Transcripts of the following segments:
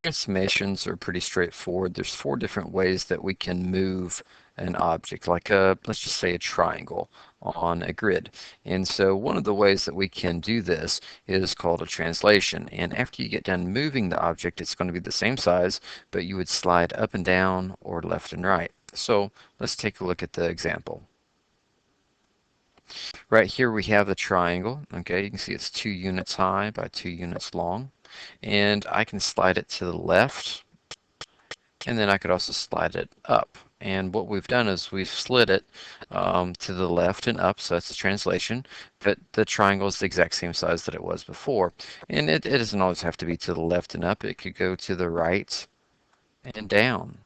Transformations are pretty straightforward. There's 4 different ways that we can move an object, like let's just say a triangle on a grid. And so one of the ways that we can do this is called a translation. And after you get done moving the object, it's going to be the same size, but you would slide up and down or left and right. So let's take a look at the example. Right here we have the triangle. Okay, you can see it's 2 units high by 2 units long. And I can slide it to the left, and then I could also slide it up. And what we've done is we've slid it to the left and up, so that's the translation, but the triangle is the exact same size that it was before. And it doesn't always have to be to the left and up. It could go to the right and down,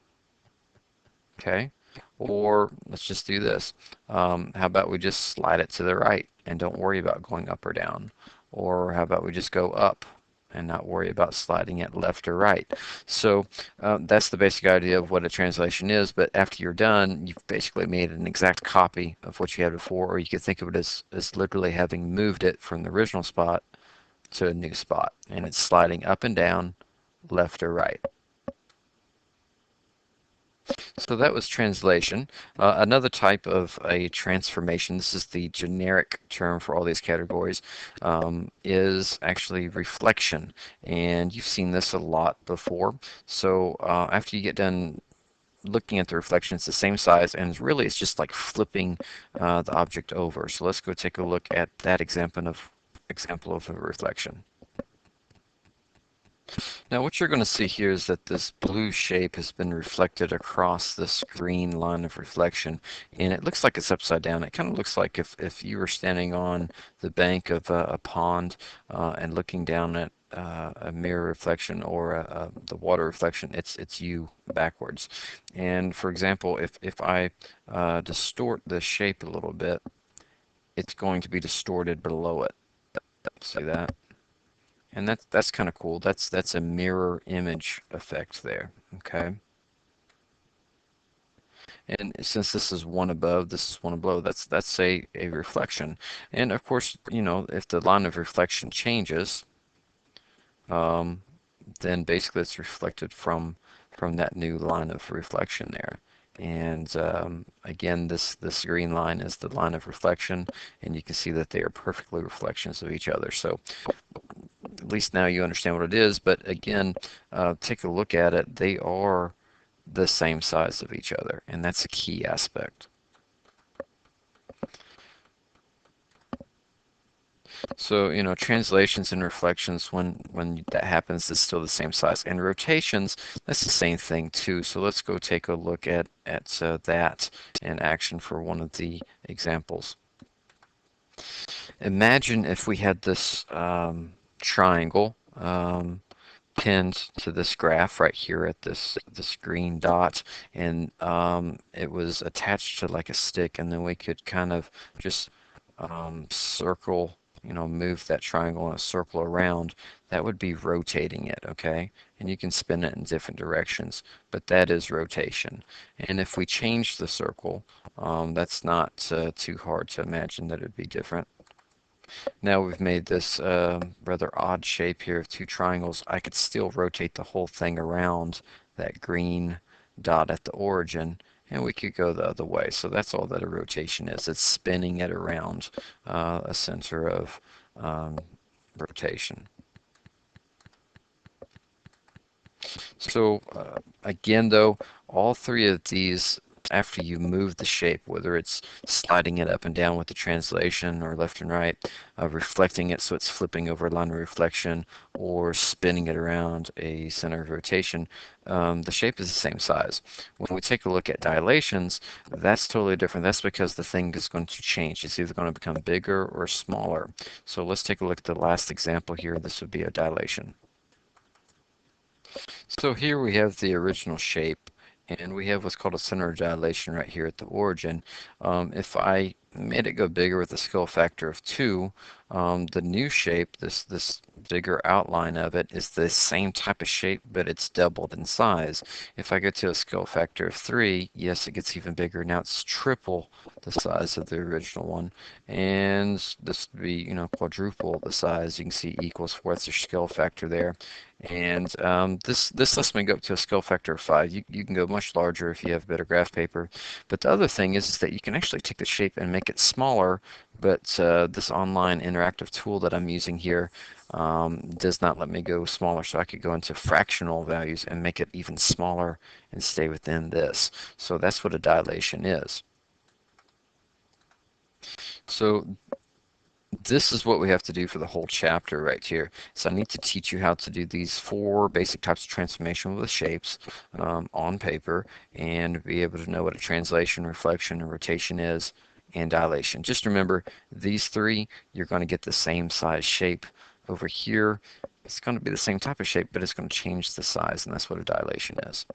okay? Or let's just do this. How about we just slide it to the right and don't worry about going up or down? Or how about we just go up and not worry about sliding it left or right? So that's the basic idea of what a translation is, but after you're done, you've basically made an exact copy of what you had before, or you could think of it as literally having moved it from the original spot to a new spot, and it's sliding up and down, left or right. So that was translation. Another type of a transformation, this is the generic term for all these categories, is actually reflection. And you've seen this a lot before. So after you get done looking at the reflection, it's the same size, and really it's just like flipping the object over. So let's go take a look at that example of a reflection. Now what you're going to see here is that this blue shape has been reflected across this green line of reflection, and it looks like it's upside down. It kind of looks like if you were standing on the bank of a pond and looking down at a mirror reflection or the water reflection, it's you backwards. And for example, if I distort the shape a little bit, it's going to be distorted below it. See that? And that's kind of cool. That's a mirror image effect there. Okay. And since this is one above, this is one below, that's a reflection. And of course, you know, if the line of reflection changes, um, then basically it's reflected from that new line of reflection there. And again, this green line is the line of reflection, and you can see that they are perfectly reflections of each other. So at least now you understand what it is, but again, take a look at it. They are the same size of each other, and that's a key aspect. So, you know, translations and reflections, when that happens, is still the same size. And rotations, that's the same thing too. So let's go take a look at that in action for one of the examples. Imagine if we had this triangle pinned to this graph right here at this green dot, and it was attached to like a stick, and then we could kind of just circle, you know, move that triangle in a circle around. That would be rotating it, okay? And you can spin it in different directions, but that is rotation. And if we change the circle, that's not too hard to imagine that it'd be different. Now we've made this rather odd shape here of 2 triangles. I could still rotate the whole thing around that green dot at the origin, and we could go the other way. So that's all that a rotation is. It's spinning it around a center of rotation. So again, though, all 3 of these, after you move the shape, whether it's sliding it up and down with the translation or left and right, reflecting it so it's flipping over a line of reflection, or spinning it around a center of rotation, the shape is the same size. When we take a look at dilations, that's totally different. That's because the thing is going to change. It's either going to become bigger or smaller. So let's take a look at the last example here. This would be a dilation. So here we have the original shape, and we have what's called a center of dilation right here at the origin. If I made it go bigger with a scale factor of 2, the new shape, this bigger outline of it is the same type of shape, but it's doubled in size. If I go to a scale factor of 3, yes, it gets even bigger. Now it's triple the size of the original one. And this would be, quadruple the size. You can see equals 4. That's your scale factor there. And this lets me go up to a scale factor of 5. You can go much larger if you have better graph paper. But the other thing is that you can actually take the shape and make it smaller, but this online interactive tool that I'm using here does not let me go smaller, so I could go into fractional values and make it even smaller and stay within this. So that's what a dilation is. So this is what we have to do for the whole chapter right here. So I need to teach you how to do these 4 basic types of transformation with shapes on paper, and be able to know what a translation, reflection, and rotation is, and dilation. Just remember, these 3, you're going to get the same size shape. Over here, it's going to be the same type of shape, but it's going to change the size, and that's what a dilation is.